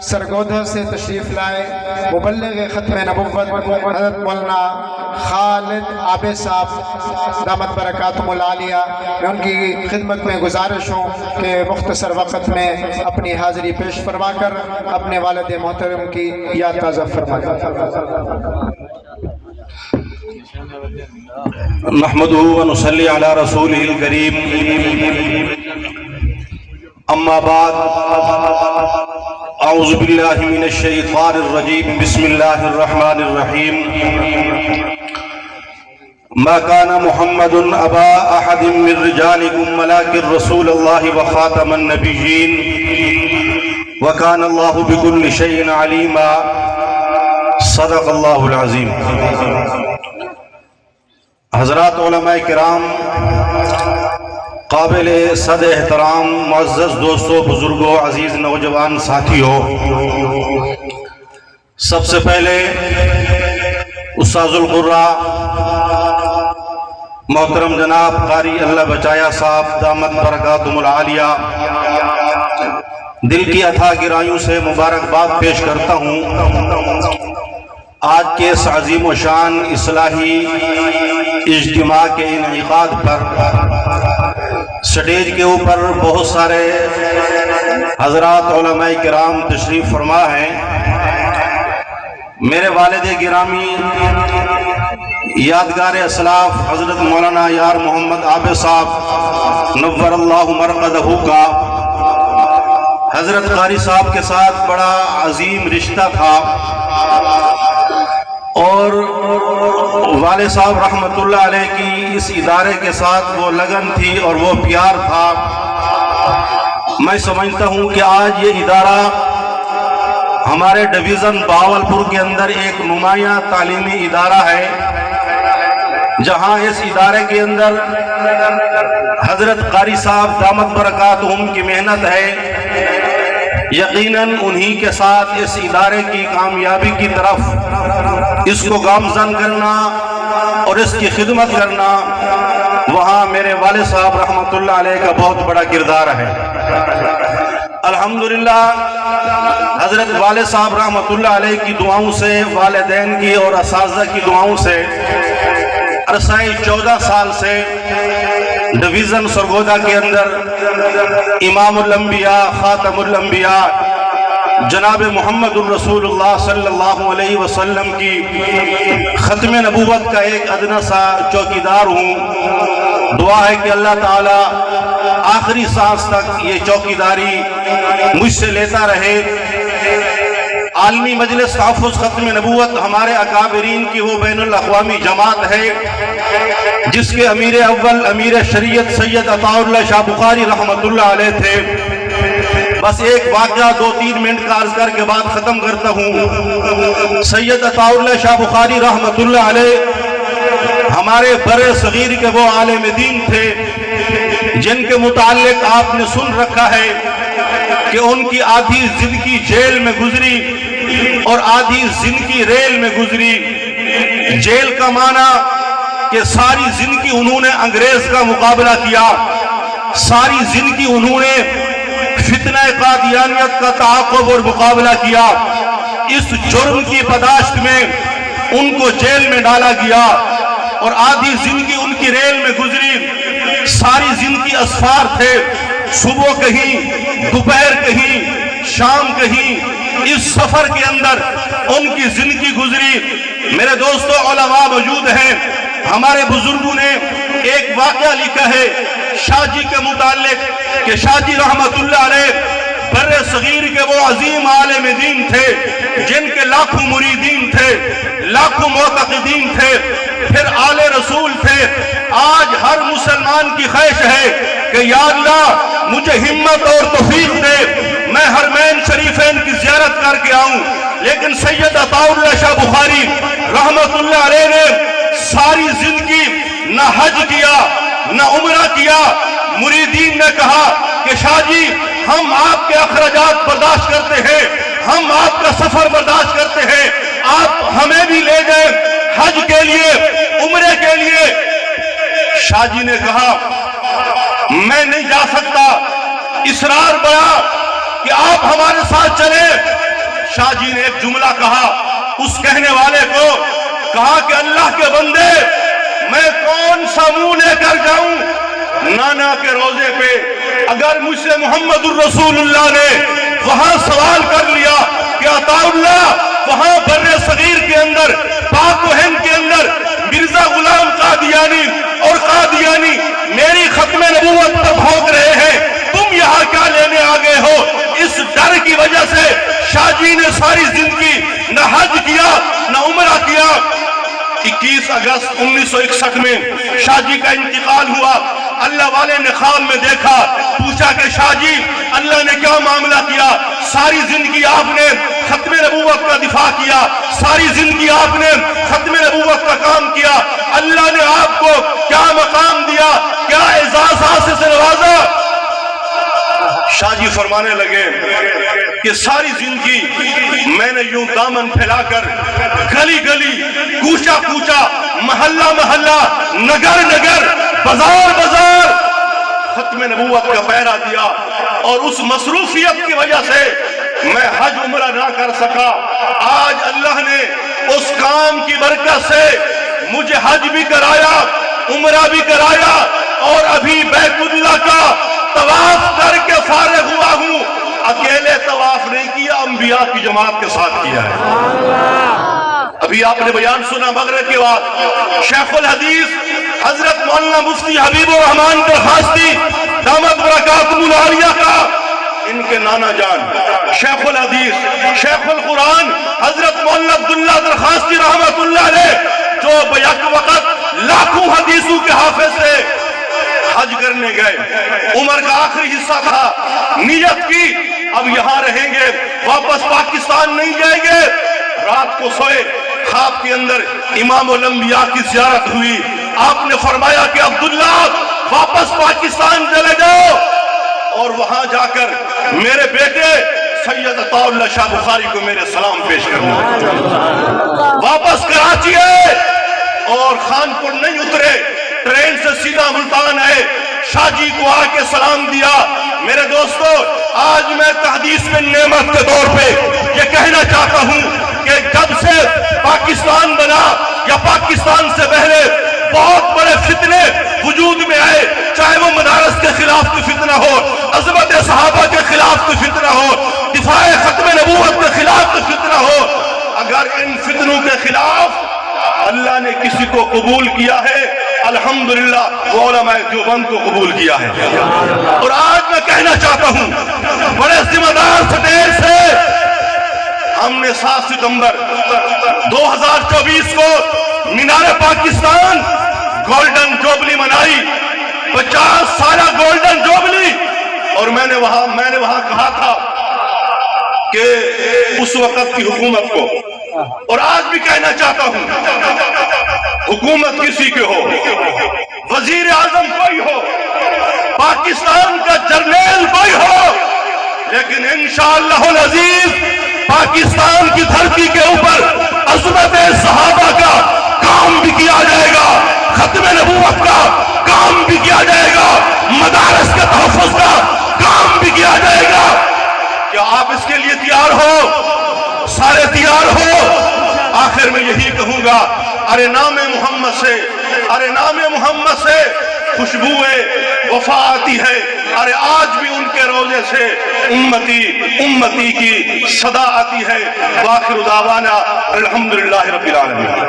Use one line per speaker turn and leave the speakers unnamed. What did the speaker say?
سرگودھا سے تشریف لائے مبلغ ختم نبوت حضرت مولانا خالد عابد صاحب دامت برکاتہم العالیہ، میں ان کی خدمت میں گزارش ہوں کہ مختصر وقت میں اپنی حاضری پیش فرما کر اپنے والد محترم کی یاد تازہ فرمائیں۔
نحمده ونصلي على رسوله الكريم، اما بعد، اعوذ باللہ من الشیطان الرجیم، بسم اللہ الرحمن الرحیم۔ ما كان محمد ابا احد من رجالكم ولكن رسول الله وخاتم النبيين وكان الله بكل شيء عليما، صدق اللہ العظیم۔ حضرات علماء کرام، قابل صد احترام معزز دوستوں، بزرگوں، عزیز نوجوان ساتھیوں، سب سے پہلے استاذ القرآ محترم جناب قاری اللہ بچایا صاحب دامت برکاتہم العالیہ، دل کی اتھا گہرائیوں سے مبارکباد پیش کرتا ہوں۔ آج کے اس عظیم و شان اصلاحی اجتماع کے انعقاد پر سٹیج کے اوپر بہت سارے حضرات علماء کرام تشریف فرما ہیں۔ میرے والد گرامی یادگار اسلاف حضرت مولانا یار محمد عابد صاحب نور اللہ مرقدہ کا حضرت قاری صاحب کے ساتھ بڑا عظیم رشتہ تھا، اور والد صاحب رحمت اللہ علیہ کی اس ادارے کے ساتھ وہ لگن تھی اور وہ پیار تھا۔ میں سمجھتا ہوں کہ آج یہ ادارہ ہمارے ڈویژن بہاولپور کے اندر ایک نمایاں تعلیمی ادارہ ہے، جہاں اس ادارے کے اندر حضرت قاری صاحب دامت برکاتہم کی محنت ہے۔ یقیناً انہی کے ساتھ اس ادارے کی کامیابی کی طرف اس کو گامزن کرنا اور اس کی خدمت کرنا، وہاں میرے والد صاحب رحمت اللہ علیہ کا بہت بڑا کردار ہے۔ الحمدللہ حضرت والد صاحب رحمت اللہ علیہ کی دعاؤں سے، والدین کی اور اساتذہ کی دعاؤں سے عرصہ 14 سال سے ڈویژن سرگودھا کے اندر امام الانبیاء خاتم الانبیاء جناب محمد الرسول اللہ صلی اللہ علیہ وسلم کی ختم نبوت کا ایک ادنا سا چوکیدار ہوں۔ دعا ہے کہ اللہ تعالی آخری سانس تک یہ چوکیداری مجھ سے لیتا رہے۔ عالمی مجلس تحفظ ختم نبوت ہمارے اکابرین کی وہ بین الاقوامی جماعت ہے جس کے امیر اول امیر شریعت سید عطا اللہ شاہ بخاری رحمت اللہ علیہ تھے۔ بس ایک واقعہ 2-3 منٹ کا عرض کر کے بعد ختم کرتا ہوں۔ سید عطا اللہ شاہ بخاری رحمت اللہ علیہ ہمارے بر صغیر کے وہ عالم دین تھے جن کے متعلق آپ نے سن رکھا ہے کہ ان کی آدھی زندگی جیل میں گزری اور آدھی زندگی ریل میں گزری۔ جیل کا معنی کہ ساری زندگی انہوں نے انگریز کا مقابلہ کیا، ساری زندگی انہوں نے فتنہ قادیانیت کا تعاقب اور مقابلہ کیا۔ اس جرم کی پداشت میں ان کو جیل میں ڈالا گیا اور آدھی زندگی ان کی ریل میں گزری۔ ساری زندگی اسفار تھے، صبح کہیں، دوپہر کہیں، شام کہیں، اس سفر کے اندر ان کی زندگی گزری۔ میرے دوستو علماء موجود ہیں، ہمارے بزرگوں نے ایک واقعہ لکھا ہے شاہ جی کے متعلق کہ شاہ جی رحمت اللہ علیہ بر صغیر کے وہ عظیم عالم دین تھے جن کے لاکھوں مریدین تھے، لاکھوں معتقدین تھے، پھر آل رسول تھے۔ آج ہر مسلمان کی خواہش ہے کہ یا اللہ مجھے ہمت اور توفیق دے، میں حرمین شریفین کی زیارت کر کے آؤں۔ لیکن سید عطا اللہ شاہ بخاری رحمت اللہ علیہ نے ساری زندگی نہ حج کیا نہ عمرہ کیا۔ مریدین نے کہا کہ شاہ جی ہم آپ کے اخراجات برداشت کرتے ہیں، ہم آپ کا سفر برداشت کرتے ہیں، آپ ہمیں بھی لے جائیں حج کے لیے، عمرے کے لیے۔ شاہ جی نے کہا میں نہیں جا سکتا، اصرار بڑھا کہ آپ ہمارے ساتھ چلیں۔ شاہ جی نے ایک جملہ کہا، اس کہنے والے کو کہا کہ اللہ کے بندے میں کون سا منہ لے کر جاؤں نانا کے روزے پہ؟ اگر مجھ سے محمد الرسول اللہ نے وہاں سوال کر لیا کہ عطا اللہ وہاں بر صغیر کے اندر، پاک و ہند کے اندر مرزا غلام قادیانی اور قادیانی میری ختم نبوت پر بھونک رہے ہیں، تم یہاں کیا لینے آ گئے ہو؟ اس ڈر کی وجہ سے شاہ جی نے ساری زندگی نہ حج کیا نہ عمرہ کیا۔ 21 اگست 1961 میں شاہ جی کا انتقال ہوا۔ اللہ والے نے خواب میں دیکھا، پوچھا کہ شاہ جی اللہ نے کیا معاملہ کیا؟ ساری زندگی آپ نے ختم نبوت کا دفاع کیا، ساری زندگی آپ نے ختم نبوت کا کام کیا، اللہ نے آپ کو کیا مقام دیا، کیا اعزازات سے نوازا؟ شاہ جی فرمانے لگے کہ ساری زندگی میں نے یوں دامن پھیلا کر گلی گلی، کوچہ کوچہ، محلہ محلہ، نگر نگر، بازار بازار ختم نبوت کا پہرا دیا، اور اس مصروفیت کی وجہ سے میں حج عمرہ نہ کر سکا۔ آج اللہ نے اس کام کی برکت سے مجھے حج بھی کرایا، عمرہ بھی کرایا، اور ابھی بیت اللہ کا طواف کر کے فارغ ہوا ہوں۔ اکیلے طواف نہیں کیا، انبیاء کی جماعت کے ساتھ کیا ہے۔ ابھی آپ نے بیان سنا مغرب کے بعد شیخ الحدیث حضرت مولانا مفتی حبیب الرحمان درخواستی دامت برکاتہم العالیہ کا، ان کے نانا جان شیخ الحدیث شیخ القرآن حضرت مولانا عبداللہ درخواستی رحمت اللہ علیہ، جو بیک وقت لاکھوں حدیثوں کے حافظ سے حج کرنے گئے، عمر کا آخری حصہ تھا، نیت کی اب یہاں رہیں گے، واپس پاکستان نہیں جائیں گے۔ رات کو سوئے، خواب کے اندر امام الانبیاء کی زیارت ہوئی، آپ نے فرمایا کہ عبداللہ واپس پاکستان چلے جاؤ اور وہاں جا کر میرے بیٹے سید عطا اللہ شاہ بخاری کو میرے سلام پیش کرنا۔ واپس کراچی ہے اور خانپور نہیں اترے، ٹرین سے سیدھا ملتان آئے، شاہ جی کو آ کے سلام دیا۔ میرے دوستو، آج میں تحدیث میں نعمت کے طور پہ یہ کہنا چاہتا ہوں کہ جب سے پاکستان بنا یا پاکستان سے پہلے بہت بڑے فتنے وجود میں آئے، چاہے وہ مدارس کے خلاف کوئی فتنہ ہو، عظمت صحابہ کے خلاف کوئی فتنہ ہو، دفاع ختم نبوت کے خلاف کوئی فتنہ ہو، اگر ان فتنوں کے خلاف اللہ نے کسی کو قبول کیا ہے، الحمدللہ وہ علماء دیوبند کو قبول کیا ہے۔ اور آج میں کہنا چاہتا ہوں بڑے ذمہ دار سٹیج سے، ہم نے 7 ستمبر 2024 کو مینار پاکستان گولڈن جوبلی منائی، 50 سالہ گولڈن جوبلی، اور میں نے وہاں کہا تھا کہ اس وقت کی حکومت کو، اور آج بھی کہنا چاہتا ہوں، حکومت کسی کے ہو، وزیر اعظم کوئی ہو، پاکستان کا جرنیل کوئی ہو، لیکن انشاءاللہ العزیز پاکستان کی دھرتی کے اوپر عظمت صحابہ کا کام بھی کیا جائے گا، ختم نبوت کا کام بھی کیا جائے گا، مدارس کے تحفظ کا کام بھی کیا جائے گا۔ کیا آپ اس کے لیے تیار ہو؟ سارے تیار ہو؟ آخر میں یہی کہوں گا، ارے نام محمد سے خوشبوئے وفا آتی ہے، ارے آج بھی ان کے روزے سے امتی کی صدا آتی ہے۔ وآخر دعوانا الحمدللہ رب العالمین۔